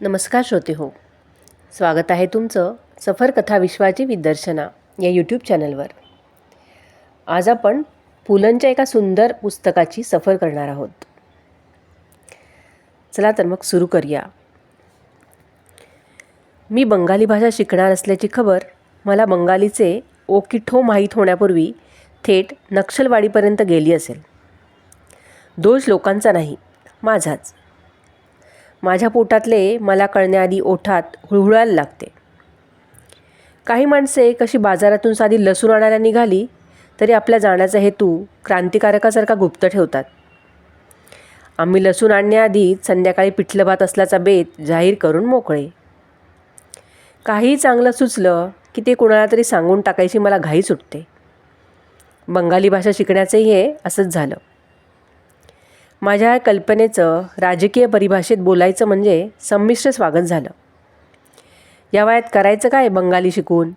नमस्कार श्रोते हो, स्वागत आहे तुमचं सफर कथा विश्वाची विदर्शना या यूट्यूब चॅनलवर. आज आपण पुलंच्या एका सुंदर पुस्तकाची सफर करणार आहोत. चला तर मग सुरू करूया. मी बंगाली भाषा शिकणार असल्याची खबर मला बंगालीचे ओकिठो माहीत होण्यापूर्वी थेट नक्षलवाडीपर्यंत गेली असेल. दोष लोकांचा नाही, माझाच. माझ्या पोटातले मला कळण्याआधी ओठात हुळहुळायला लागते. काही माणसे कशी बाजारातून साधी लसूण आणायला निघाली तरी आपल्या जाण्याचा हेतू क्रांतिकारकासारखा गुप्त ठेवतात. आम्ही लसूण आणण्याआधीच संध्याकाळी पिठलं भात असल्याचा बेत जाहीर करून मोकळे. काहीही चांगलं सुचलं की ते कोणाला तरी सांगून टाकायची मला घाई सुटते. बंगाली भाषा शिकण्याचंही हे असंच झालं. माझ्या या कल्पनेचं राजकीय परिभाषेत बोलायचं म्हणजे संमिश्र स्वागत झालं. या वयात करायचं काय बंगाली शिकून?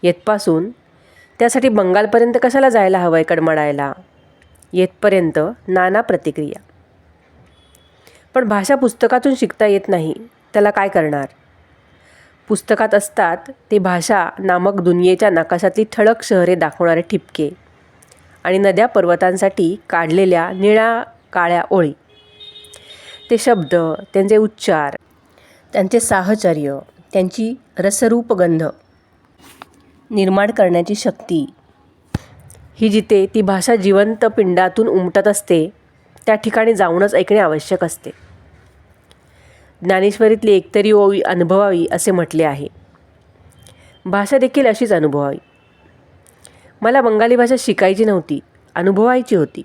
येथपासून त्यासाठी बंगालपर्यंत कशाला जायला हवं आहे कडमडायला? येथपर्यंत नाना प्रतिक्रिया. पण भाषा पुस्तकातून शिकता येत नाही, त्याला काय करणार? पुस्तकात असतात ते भाषा नामक दुनियेच्या नकाशातली ठळक शहरे दाखवणारे ठिपके आणि नद्या पर्वतांसाठी काढलेल्या निळ्या काळ्या ओळी. ते शब्द, त्यांचे उच्चार, त्यांचे साहचर्य, त्यांची रसरूपगंध निर्माण करण्याची शक्ती ही जिथे ती भाषा जिवंत पिंडातून उमटत असते त्या ठिकाणी जाऊनच ऐकणे आवश्यक असते. ज्ञानेश्वरीतली एकतरी ओवी अनुभवावी असे म्हटले आहे. भाषा देखील अशीच अनुभवावी. मला बंगाली भाषा शिकायची नव्हती, अनुभवायची होती.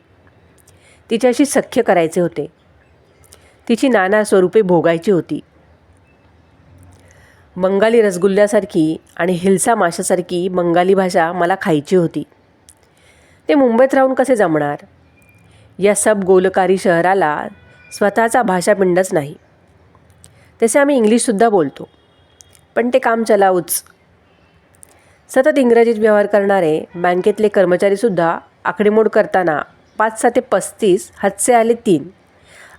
तिच्याशी सख्य करायचे होते. तिची नाना स्वरूपे भोगायची होती. बंगाली रसगुल्ल्यासारखी आणि हिलसा माशासारखी बंगाली भाषा मला खायची होती. ते मुंबईत राहून कसे जमणार? या सब गोलकारी शहराला स्वतःचा भाषापिंडच नाही. तसे आम्ही इंग्लिशसुद्धा बोलतो, पण ते काम चलाऊच. सतत इंग्रजीत व्यवहार करणारे बँकेतले कर्मचारीसुद्धा आकडेमोड करताना 5 ते 35 हातचे आले 3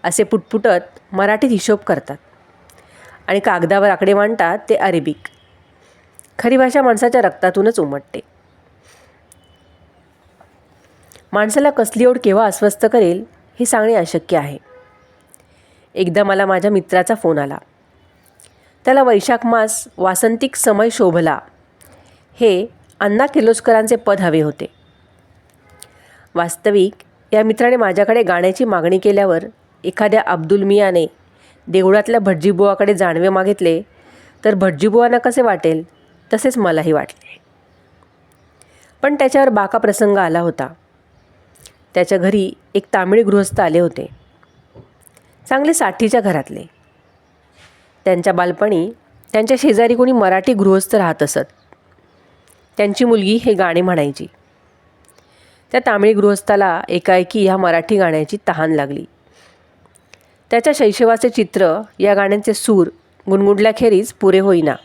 असे पुटपुटत मराठीत हिशोब करतात आणि कागदावर आकडे मांडतात ते अरेबिक. खरी भाषा माणसाच्या रक्तातूनच उमटते. माणसाला कसली ओढ केव्हा अस्वस्थ करेल हे सांगणे अशक्य आहे. एकदा मला माझ्या मित्राचा फोन आला. त्याला वैशाख मास वासंतिक समय शोभला हे अण्णा किर्लोस्करांचे पद हवे होते. वास्तविक या मित्राने माझ्याकडे गाण्याची मागणी केल्यावर एखाद्या अब्दुल मियाने देवळातल्या भटजीबुवाकडे जानवे मागितले तर भटजीबुवांना कसे वाटेल तसेच मलाही वाटले. पण त्याच्यावर बाका प्रसंग आला होता. त्याच्या घरी एक तामिळ गृहस्थ आले होते. चांगले 60च्या घरातले. त्यांच्या बालपणी त्यांच्या शेजारी कोणी मराठी गृहस्थ राहत असत. त्यांची मुलगी हे गाणे म्हणायची. त्या तामिळ गृहस्थाला एकाएकी ह्या मराठी गाण्याची तहान लागली. त्याच्या शैशवाचे चित्र या गाण्यांचे सूर गुणगुणल्याखेरीज पुरे होईना.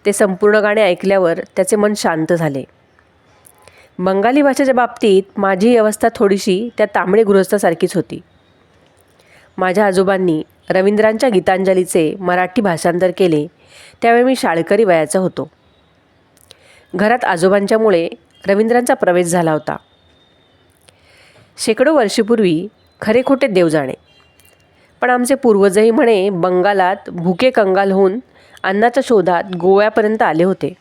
ते संपूर्ण गाणे ऐकल्यावर त्याचे मन शांत झाले. बंगाली भाषेच्या बाबतीत माझी अवस्था थोडीशी त्या तामिळ गृहस्थासारखीच होती. माझ्या आजोबांनी रवींद्रांच्या गीतांजलीचे मराठी भाषांतर केले त्यावेळी मी शाळकरी वयाचा होतो. घरात आजोबांच्यामुळे रवींद्रांचा प्रवेश झाला होता. शेकडो वर्षीपूर्वी खरे खोटे देव जाणे, पण आमचे पूर्वजही म्हणे बंगालात भुके कंगाल होऊन अन्नाच्या शोधात गोव्यापर्यंत आले होते.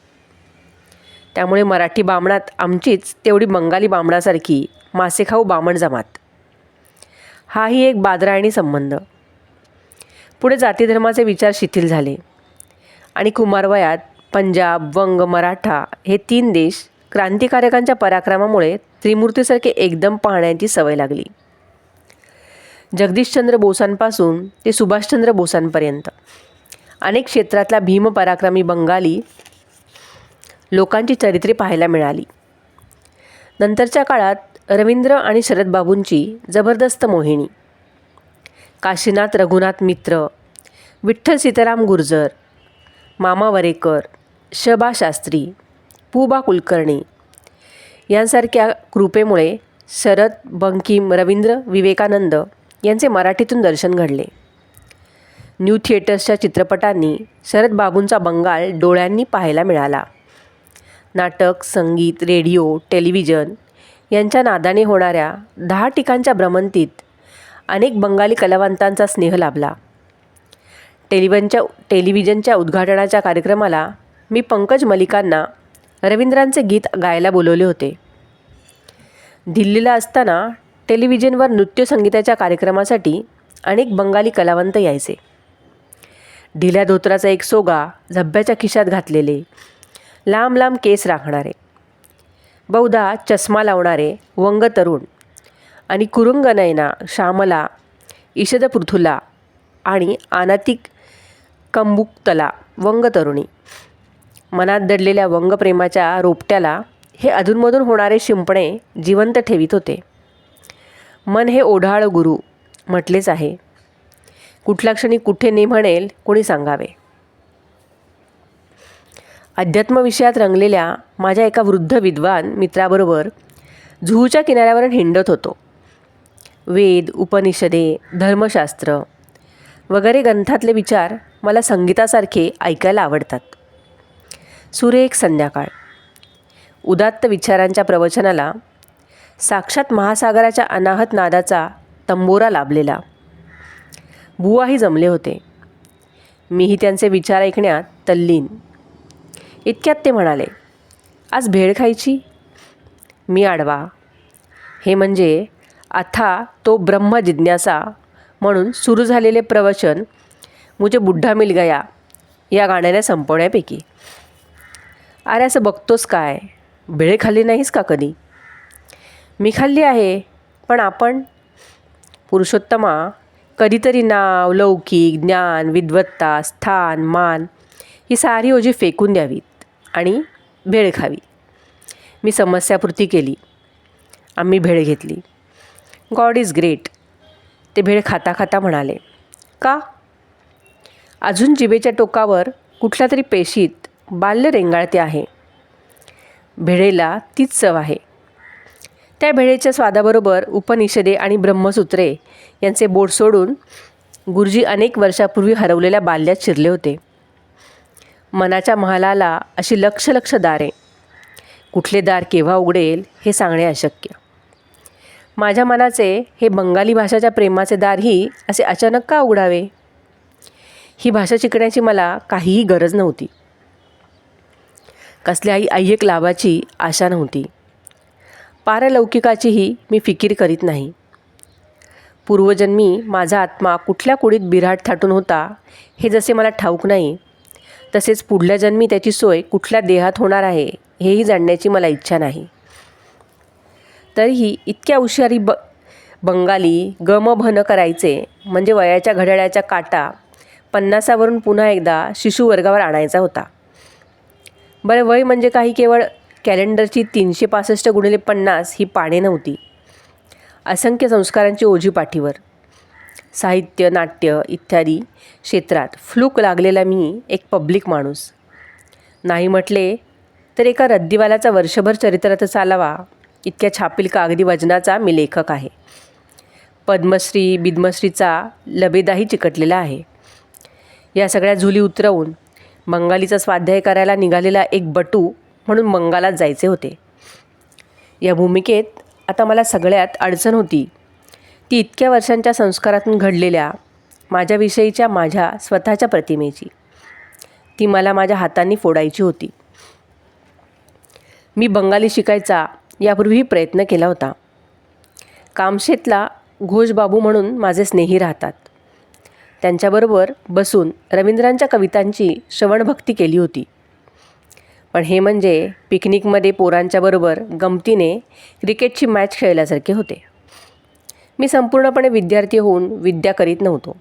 त्यामुळे मराठी बामणात आमचीच तेवढी बंगाली बामणासारखी मासेखाऊ बामण जमात. हाही एक बादरायणी संबंध. पुढे जातीधर्माचे विचार शिथिल झाले आणि कुमारवयात पंजाब, वंग, मराठा हे 3 देश क्रांतिकारकांच्या पराक्रमामुळे त्रिमूर्तीसारखे एकदम पाहण्याची सवय लागली. जगदीशचंद्र बोसांपासून ते सुभाषचंद्र बोसांपर्यंत अनेक क्षेत्रातल्या भीमपराक्रमी बंगाली लोकांची चरित्रे पाहायला मिळाली. नंतरच्या काळात रवींद्र आणि शरदबाबूंची जबरदस्त मोहिनी, काशीनाथ रघुनाथ मित्र, विठ्ठल सीताराम गुर्जर, मामा वरेकर, शबा शास्त्री, पु बा कुलकर्णी यांसारख्या कृपेमुळे शरद, बंकिम, रवींद्र, विवेकानंद यांचे मराठीतून दर्शन घडले. न्यू थिएटर्सच्या चित्रपटांनी शरद बाबूंचा बंगाल डोळ्यांनी पाहायला मिळाला. नाटक, संगीत, रेडिओ, टेलिव्हिजन यांच्या नादाने होणाऱ्या 10 ठिकाणच्या भ्रमंतीत अनेक बंगाली कलावंतांचा स्नेह लाभला. टेलिव्हिजनच्या उद्घाटनाच्या कार्यक्रमाला मी पंकज मलिकांना रवींद्रांचे गीत गायला बोलवले होते. दिल्लीला असताना टेलिव्हिजनवर नृत्यसंगीताच्या कार्यक्रमासाठी अनेक बंगाली कलावंत यायचे. ढिल्या धोतराचा एक सोगा झब्ब्याच्या खिशात घातलेले, लांब लांब केस राखणारे, बहुधा चष्मा लावणारे वंग तरुण आणि कुरुंग नयना श्यामला, ईषद पृथुला आणि आनातिक कंबुक्तला वंग तरुणी. मनात दडलेल्या वंगप्रेमाच्या रोपट्याला हे अधूनमधून होणारे शिंपणे जिवंत ठेवीत होते. मन हे ओढाळ गुरु म्हटलेच आहे. कुठल्या क्षणी कुठे ने म्हणेल कोणी सांगावे. अध्यात्म विषयात रंगलेल्या माझ्या एका वृद्ध विद्वान मित्राबरोबर जुहूच्या किनाऱ्यावर हिंडत होतो. वेद, उपनिषदे, धर्मशास्त्र वगैरे ग्रंथातले विचार मला संगीतासारखे ऐकायला आवडतात. सुरेख संध्याकाळ. उदात्त विचारांच्या प्रवचनाला साक्षात महासागराच्या अनाहत नादाचा तंबोरा लाभलेला. बुवाही जमले होते. मीही त्यांचे विचार ऐकण्यात तल्लीन. इतक्यात ते म्हणाले, आज भेळ खायची? मी आडवा. हे म्हणजे अथा तो ब्रह्म जिज्ञासा म्हणून सुरू झालेले प्रवचन मुझे बुड्ढा मिल गया या गाण्याने संपवण्यापैकी. अरे असं बघतोस काय? भेळ खाल्ली नाहीस का कधी? मी खाल्ली आहे, पण आपण? पुरुषोत्तमा, कधीतरी नाव, लौकिक, ज्ञान, विद्वत्ता, स्थान, मान ही सारी ओझी फेकून द्यावीत आणि भेळ खावी. मी समस्यापूर्ती केली. आम्ही भेळ घेतली. गॉड इज ग्रेट, ते भेळ खाता खाता म्हणाले. का? अजून जिभेच्या टोकावर कुठल्या तरी पेशीत बाल्य रेंगाळते आहे. भेळेला तीच चव आहे. त्या भेळेच्या स्वादाबरोबर उपनिषदे आणि ब्रह्मसूत्रे यांचे बोट सोडून गुरुजी अनेक वर्षापूर्वी हरवलेल्या बाल्यात शिरले होते. मनाच्या महालाला अशी लक्ष लक्ष दारे. कुठले दार केव्हा उघडेल हे सांगणे अशक्य. माझ्या मनाचे हे बंगाली भाषाच्या प्रेमाचे दारही असे अचानक का उघडावे? ही भाषा शिकण्याची मला काहीही गरज नव्हती. कसल्याही ऐहिक लाभाची आशा नव्हती. पारलौकिकाचीही मी फिकीर करीत नाही. पूर्वजन्मी माझा आत्मा कुठल्या कुडीत बिऱ्हाट थाटून होता हे जसे मला ठाऊक नाही, तसेच पुढल्या जन्मी त्याची सोय कुठल्या देहात होणार आहे हेही जाणण्याची मला इच्छा नाही. तरीही इतक्या हुशारी बंगाली गमभन करायचे म्हणजे वयाच्या घड्याळाच्या काटा 50वरून पुन्हा एकदा शिशुवर्गावर आणायचा होता. बरं, वय म्हणजे काही केवळ कॅलेंडरची 365 ही पाने नव्हती. असंख्य संस्कारांची ओझी पाठीवर. साहित्य, नाट्य इत्यादी क्षेत्रात फ्लूक लागलेला मी एक पब्लिक माणूस. नाही म्हटले तर एका रद्दीवाल्याचा वर्षभर चरित्रार्थ चालावा इतक्या छापील कागदी वजनाचा मी लेखक आहे. पद्मश्री बिद्मश्रीचा लबेदाही चिकटलेला आहे. या सगळ्या झुली उतरवून बंगालीचा स्वाध्याय करायला निघालेला एक बटू म्हणून बंगालात जायचे होते. या भूमिकेत आता मला सगळ्यात अडचण होती ती इतक्या वर्षांच्या संस्कारातून घडलेल्या माझ्याविषयीच्या माझ्या स्वतःच्या प्रतिमेची. ती मला माझ्या हातांनी फोडायची होती. मी बंगाली शिकायचा यापूर्वीही प्रयत्न केला होता. कामशेतला घोषबाबू म्हणून माझे स्नेही राहतात. त्यांच्याबरोबर बसून रवींद्रांच्या कवितांची श्रवणभक्ती केली होती. पण हे म्हणजे पिकनिकमध्ये पोरांच्याबरोबर गमतीने क्रिकेटची मॅच खेळल्यासारखे होते. मी संपूर्णपणे विद्यार्थी होऊन विद्या करीत नव्हतो.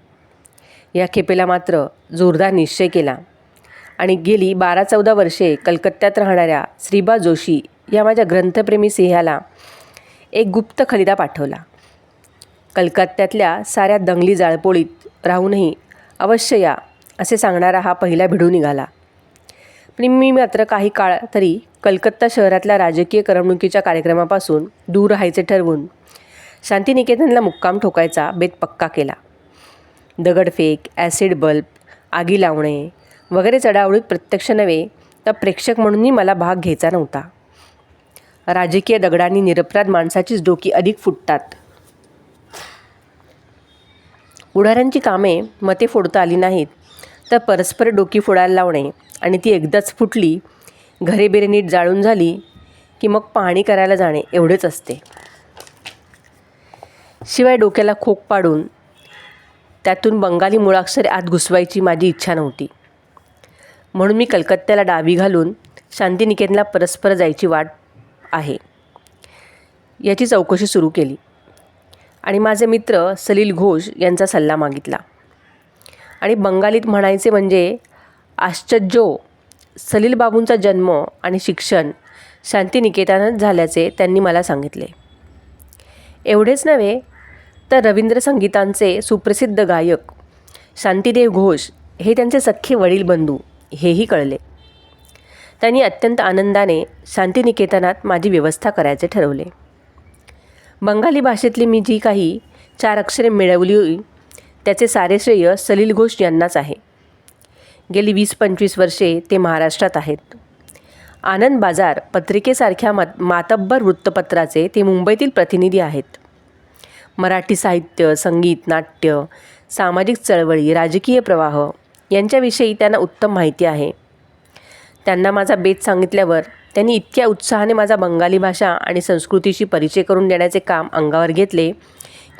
या खेपेला मात्र जोरदार निश्चय केला आणि गेली 12-14 वर्षे कलकत्त्यात राहणाऱ्या श्रीबा जोशी या माझ्या ग्रंथप्रेमी सिंहाला एक गुप्त खलिता पाठवला. कलकत्त्यातल्या साऱ्या दंगली जाळपोळीत राहूनही अवश्य या असे सांगणारा हा पहिला भिडू निघाला. पण मी मात्र काही काळ तरी कलकत्ता शहरातल्या राजकीय करमणुकीच्या कार्यक्रमापासून दूर राहायचे ठरवून शांतिनिकेतनला मुक्काम ठोकायचा बेत पक्का केला. दगडफेक, ॲसिड बल्ब, आगी लावणे वगैरे चढाओढीत प्रत्यक्ष नव्हे तर प्रेक्षक म्हणूनही मला भाग घ्यायचा नव्हता. राजकीय दगडांनी निरपराध माणसाचीच डोकी अधिक फुटतात. पुढाऱ्यांची कामे मते फोडता आली नाहीत तर परस्पर डोकी फोडायला लावणे आणि ती एकदाच फुटली, घरेबिरे नीट जाळून झाली की मग पाहणी करायला जाणे एवढेच असते. शिवाय डोक्याला खोक पाडून त्यातून बंगाली मुळाक्षरे आत घुसवायची माझी इच्छा नव्हती. म्हणून मी कलकत्त्याला डावी घालून शांतिनिकेतनला परस्पर जायची वाट आहे याची चौकशी सुरू केली आणि माझे मित्र सलील घोष यांचा सल्ला मागितला. आणि बंगालीत म्हणायचे म्हणजे आश्चर्यो, सलील बाबूंचा जन्म आणि शिक्षण शांतिनिकेतनात झाल्याचे त्यांनी मला सांगितले. एवढेच नव्हे तर रवींद्र संगीतांचे सुप्रसिद्ध गायक शांतिदेव घोष हे त्यांचे सख्खे वडील बंधू हेही कळले. त्यांनी अत्यंत आनंदाने शांतिनिकेतनात माझी व्यवस्था करायचे ठरवले. बंगाली भाषेतली मी जी काही 4 अक्षरे मिळवली त्याचे सारे श्रेय सलील घोष यांनाच आहे. गेली 20-25 वर्षे ते महाराष्ट्रात आहेत. आनंद बाजार पत्रिकेसारख्या मातब्बर वृत्तपत्राचे ते मुंबईतील प्रतिनिधी आहेत. मराठी साहित्य, संगीत, नाट्य, सामाजिक चळवळी, राजकीय प्रवाह यांच्याविषयी त्यांना उत्तम माहिती आहे. त्यांना माझा बेत सांगितल्यावर त्यांनी इतक्या उत्साहाने माझा बंगाली भाषा आणि संस्कृतीशी परिचय करून देण्याचे काम अंगावर घेतले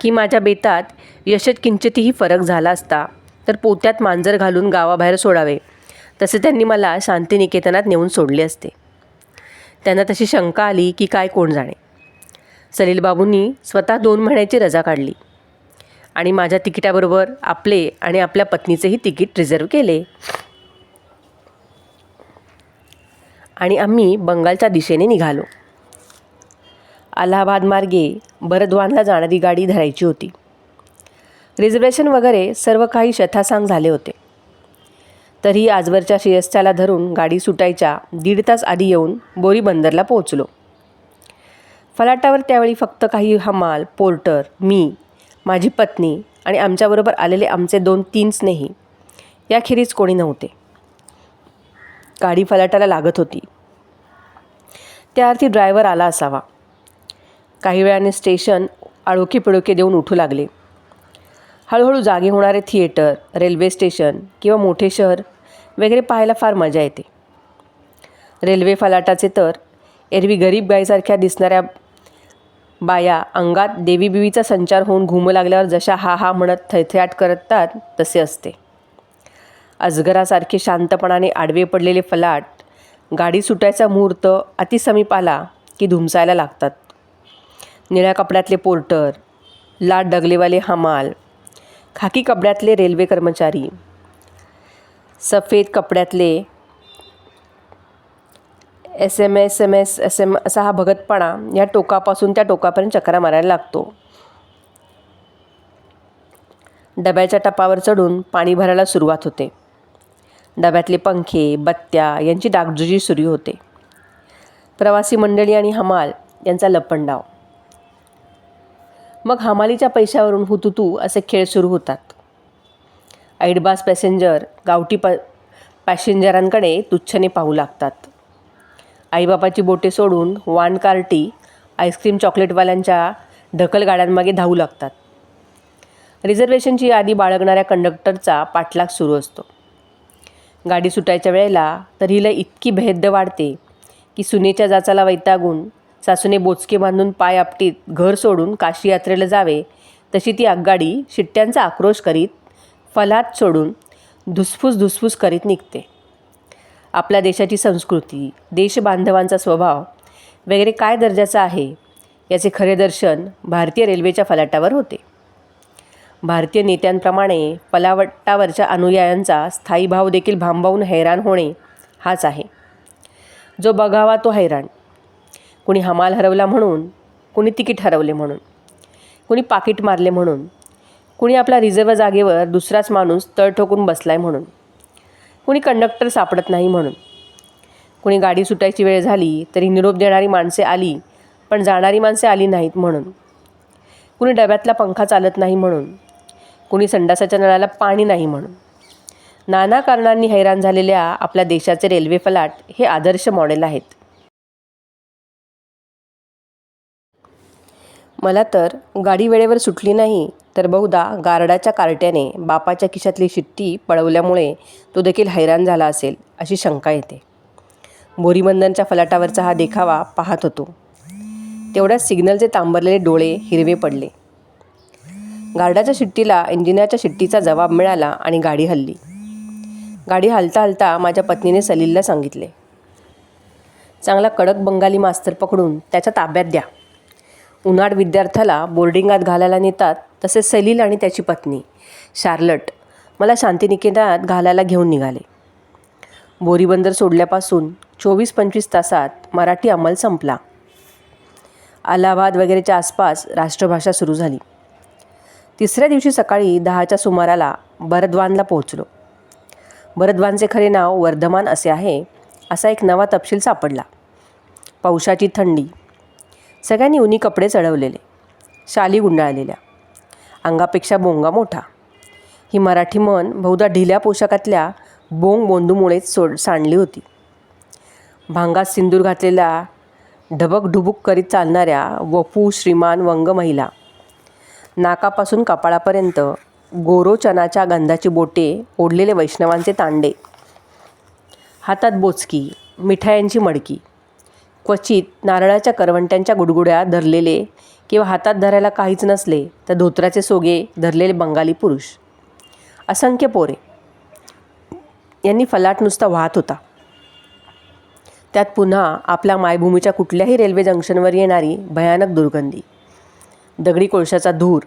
की माझ्या बेतात यशत किंचितही फरक झाला असता तर पोत्यात मांजर घालून गावाबाहेर सोडावे तसे त्यांनी मला शांतिनिकेतनात नेऊन सोडले असते. त्यांना तशी शंका आली की काय कोण जाणे. सलील बाबूंनी स्वतः 2 महिन्याची रजा काढली आणि माझ्या तिकिटाबरोबर आपले आणि आपल्या पत्नीचेही तिकीट रिझर्व केले आणि आम्ही बंगालच्या दिशेने निघालो. अलाहाबाद मार्गे बरद्वानला जाणारी गाडी धरायची होती. रिझर्वेशन वगैरे सर्व काही शथासांग झाले होते. तरीही आजवरच्या शियस्त्याला धरून गाडी सुटायच्या 1.5 तास आधी येऊन बोरी बंदरला पोहोचलो. फलाटावर त्यावेळी फक्त काही हमाल, पोर्टर, मी, माझी पत्नी आणि आमच्याबरोबर आलेले आमचे 2-3 स्नेही याखेरीज कोणी नव्हते. गाडी फलाटाला लागत होती. त्या अर्थी ड्रायव्हर आला असावा. काही वेळाने स्टेशन आळोखे पिळोखे देऊन उठू लागले. हळूहळू जागे होणारे थिएटर, रेल्वे स्टेशन किंवा मोठे शहर वगैरे पाहायला फार मजा येते. रेल्वे फलाटाचे तर एरवी गरीब गाईसारख्या दिसणाऱ्या बाया अंगात देवीबिवीचा संचार होऊन घुमू लागल्यावर जशा हा हा म्हणत थैथयाट करतात तसे असते. अजगरासारखे शांतपणाने आडवे पडलेले फलाट गाडी सुटायचा मुहूर्त अतिसमीप आला की धुमसायला लागतात. निळ्या कपड्यातले पोर्टर, लाल डगलेवाले हमाल, खाकी कपड्यातले रेल्वे कर्मचारी, सफेद कपड्यातले एम असा हा भगतपणा या टोकापासून त्या टोकापर्यंत चक्रा मारायला लागतो. डब्याच्या टपावर चढून पाणी भरायला सुरुवात होते. डब्यातले पंखे, बत्त्या यांची डागडुजी सुरू होते. प्रवासी मंडळी आणि हमाल यांचा लपंडाव. मग हमालीच्या पैशावरून हुतुतू असे खेळ सुरू होतात. ऐडबास पॅसेंजर गावठी पॅसेंजरांकडे तुच्छने पाहू लागतात. आईबापाची बोटे सोडून वान कार्टी आईस्क्रीम चॉकलेटवाल्यांच्या ढकलगाड्यांमागे धावू लागतात. रिझर्वेशनची यादी बाळगणाऱ्या कंडक्टरचा पाठलाग सुरू असतो. गाडी सुटायच्या वेळेला तर हिला इतकी भेद्द वाढते की सुनेच्या जाचाला वैतागून सासूने बोचके बांधून पाय आपटीत घर सोडून काशी यात्रेला जावे तशी ती आगगाडी शिट्ट्यांचा आक्रोश करीत फलाट सोडून धुसफूस करीत निघते. आपल्या देशाची संस्कृती, देशबांधवांचा स्वभाव वगैरे काय दर्जाचा आहे याचे खरे दर्शन भारतीय रेल्वेच्या फलाटावर होते. भारतीय नेत्यांप्रमाणे फलाटावरच्या अनुयायांचा स्थायी भाव देखील भांबावून हैराण होणे हाच आहे. जो बघावा तो हैराण. कुणी हमाल हरवला म्हणून, कुणी तिकीट हरवले म्हणून, कुणी पाकीट मारले म्हणून, कुणी आपल्या रिझर्व जागेवर दुसराच माणूस तळ ठोकून बसलाय म्हणून, कुणी कंडक्टर सापडत नाही म्हणून, कुणी गाडी सुटायची वेळ झाली तरी निरोप देणारी माणसे आली पण जाणारी माणसे आली नाहीत म्हणून, कुणी डब्यातला पंखा चालत नाही म्हणून, कुणी संडासाच्या नळाला पाणी नाही म्हणून. नाना कारणांनी हैराण झालेल्या आपल्या देशाचे रेल्वे फलाट हे आदर्श मॉडेल आहेत. मला तर गाडी वेळेवर सुटली नाही तर बहुधा गार्डाच्या कार्ट्याने बापाच्या खिशातली शिट्टी पळवल्यामुळे तो देखील हैराण झाला असेल अशी शंका येते. बोरीबंदरच्या फलाटावरचा हा देखावा पाहत होतो तेवढ्यात सिग्नलचे तांबरलेले डोळे हिरवे पडले. गार्डाच्या शिट्टीला इंजिनाच्या शिट्टीचा जवाब मिळाला आणि गाडी हलली. गाडी हलता हलता माझ्या पत्नीने सलीलला सांगितले, चांगला कडक बंगाली मास्तर पकडून त्याच्या ताब्यात द्या. उन्हाळ विद्यार्थ्याला बोर्डिंगात घालायला नेतात तसे सलील आणि त्याची पत्नी शार्लट मला शांतिनिकेतनात घालायला घेऊन निघाले. बोरीबंदर सोडल्यापासून 24-25 तासात मराठी अंमल संपला. अलाहाबाद वगैरेच्या आसपास राष्ट्रभाषा सुरू झाली. तिसऱ्या दिवशी सकाळी 10च्या सुमाराला बरद्वानला पोहोचलो. बरद्वानचे खरे नाव वर्धमान असे आहे असा एक नवा तपशील सापडला. पावसाची थंडी. सगळ्यांनी उनी कपडे चढवलेले, शाली गुंडाळलेल्या, अंगापेक्षा बोंगा मोठा. ही मराठी मन बहुधा ढिल्या पोशाखातल्या बोंदूमुळेच सांडली होती. भांगात सिंदूर घातलेल्या ढबक ढुबुक करीत चालणाऱ्या वपू श्रीमान वंग महिला, नाकापासून कपाळापर्यंत गोरोचनाच्या गंधाची बोटे ओढलेले वैष्णवांचे तांडे, हातात बोचकी, मिठायांची मडकी, क्वचित नारळाच्या करवंट्यांच्या गुडगुड्या धरलेले किंवा हातात धरायला काहीच नसले तर धोत्राचे सोगे धरलेले बंगाली पुरुष, असंख्य पोरे यांनी फलाट नुसता वाहत होता. त्यात पुन्हा आपल्या मायभूमीच्या कुठल्याही रेल्वे जंक्शनवर येणारी भयानक दुर्गंधी, दगडी कोळशाचा धूर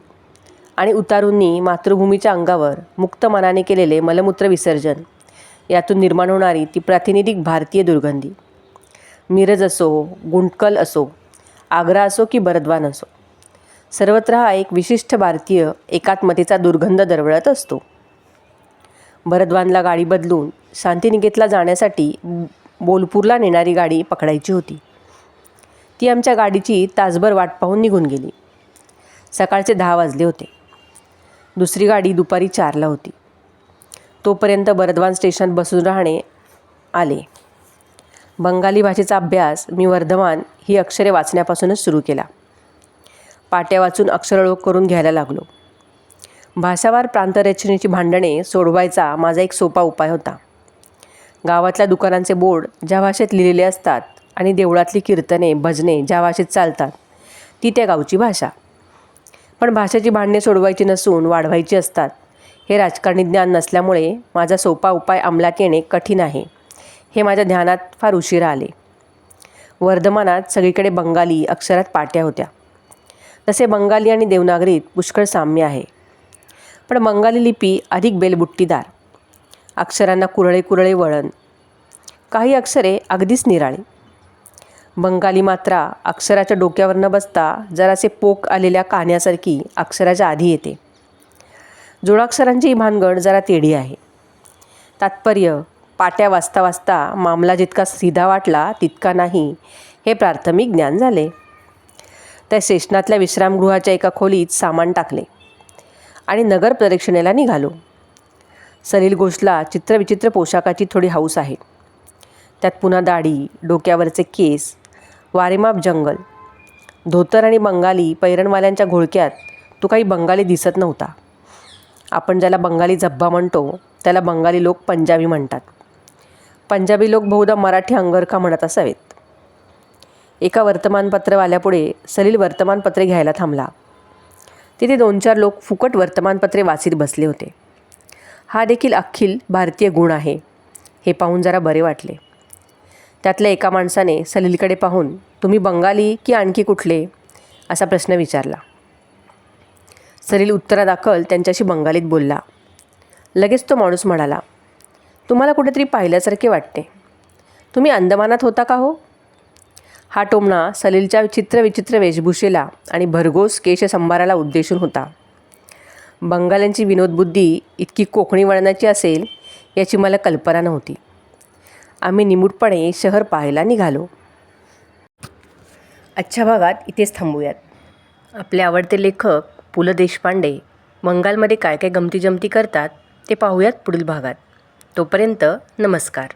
आणि उतारूंनी मातृभूमीच्या अंगावर मुक्त मनाने केलेले मलमूत्र विसर्जन यातून निर्माण होणारी ती प्रातिनिधिक भारतीय दुर्गंधी. मिरज असो, गुंटकल असो, आग्रा असो की बरद्वान असो, सर्वत्र हा एक विशिष्ट भारतीय एकात्मतेचा दुर्गंध दरवळत असतो. बरद्वानला गाडी बदलून शांतिनिकेतनला जाण्यासाठी बोलपूरला नेणारी गाडी पकडायची होती. ती आमच्या गाडीची तासभर वाट पाहून निघून गेली. सकाळचे 10 वाजले होते. दुसरी गाडी दुपारी 4ला होती. तोपर्यंत बरद्वान स्टेशनात बसून राहणे आले. बंगाली भाषेचा अभ्यास मी वर्धमान ही अक्षरे वाचण्यापासूनच सुरू केला. पाट्या वाचून अक्षरओळख करून घ्यायला लागलो. भाषावार प्रांतरचनेची भांडणे सोडवायचा माझा एक सोपा उपाय होता. गावातल्या दुकानांचे बोर्ड ज्या भाषेत लिहिलेले असतात आणि देवळातली कीर्तने भजने ज्या भाषेत चालतात ती त्या गावची भाषा. पण भाषेची भांडणे सोडवायची नसून वाढवायची असतात हे राजकारणी ज्ञान नसल्यामुळे माझा सोपा उपाय अंमलात येणे कठीण आहे हे माझ्या ध्यानात फार उशिरा आले. वर्धमानात सगळीकडे बंगाली अक्षरात पाट्या होत्या. तसे बंगाली आणि देवनागरीत पुष्कळ साम्य आहे. पण बंगाली लिपी अधिक बेलबुट्टीदार, अक्षरांना कुरळे कुरळे वळण, काही अक्षरे अगदीच निराळी. बंगाली मात्रा अक्षराच्या डोक्यावर न बसता जरासे पोक आलेल्या कान्यासारखी अक्षराच्या आधी येते. जोडाक्षरांची ही भानगड जरा तेढी आहे. तात्पर्य पाट्या वाचता वाचता मामला जितका सीधा वाटला तितका नाही हे प्राथमिक ज्ञान झाले. त्या स्टेशनातल्या विश्रामगृहाच्या एका खोलीत सामान टाकले आणि नगर प्रदक्षिणेला निघालो. सलील घोषला चित्रविचित्र पोशाखाची थोडी हौस आहे. त्यात पुन्हा दाढी, डोक्यावरचे केस, वारेमाप जंगल, धोतर आणि बंगाली पैरणवाल्यांच्या घोळक्यात तो काही बंगाली दिसत नव्हता. आपण ज्याला बंगाली झब्बा म्हणतो त्याला बंगाली लोक पंजाबी म्हणतात. पंजाबी लोक बहुधा मराठी अंगरखा म्हणत असावेत. एका वर्तमानपत्रवाल्यापुढे सलील वर्तमानपत्रे घ्यायला थांबला. तिथे 2-4 लोक फुकट वर्तमानपत्रे वाचीत बसले होते. हा देखील अखिल भारतीय गुण आहे हे पाहून जरा बरे वाटले. त्यातल्या एका माणसाने सलीलकडे पाहून तुम्ही बंगाली की आणखी कुठले असा प्रश्न विचारला. सलील उत्तरादाखल त्यांच्याशी बंगालीत बोलला. लगेच तो माणूस म्हणाला, तुम्हाला कुठेतरी पाहिल्यासारखे वाटते. तुम्ही अंदमानात होता का हो? हा टोमणा सलीलच्या चित्रविचित्र वेशभूषेला आणि भरघोस केशसंभाराला उद्देशून होता. बंगाल्यांची विनोदबुद्धी इतकी कोकणी वळणाची असेल याची मला कल्पना नव्हती. आम्ही निमूटपणे शहर पाहायला निघालो. आजच्या भागात इथेच थांबूयात. आपले आवडते लेखक पु ल देशपांडे बंगालमध्ये काय काय गमती जमती करतात ते पाहूयात पुढील भागात. तोपर्यंत नमस्कार.